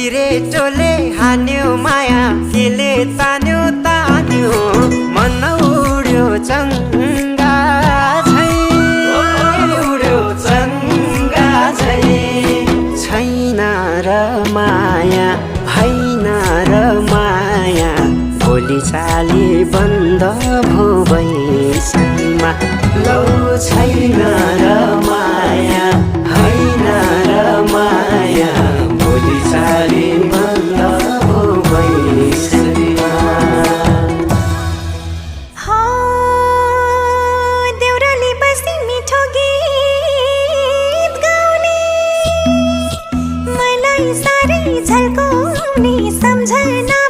सिरेटोले हान्यो माया केले तान्यो तान्यो मन उड्यो चङ्गा झै उड्यो चङ्गा झै छैन र माया होइन र माया भोलि चाली बन्द भो बैसैमा लौ छैन र माया होइन र माया भोलि चाली बन्द भो बैसैमा देउराली बसी मिठो गीत गाउने मलाई साह्रै झल्काउने सम्झना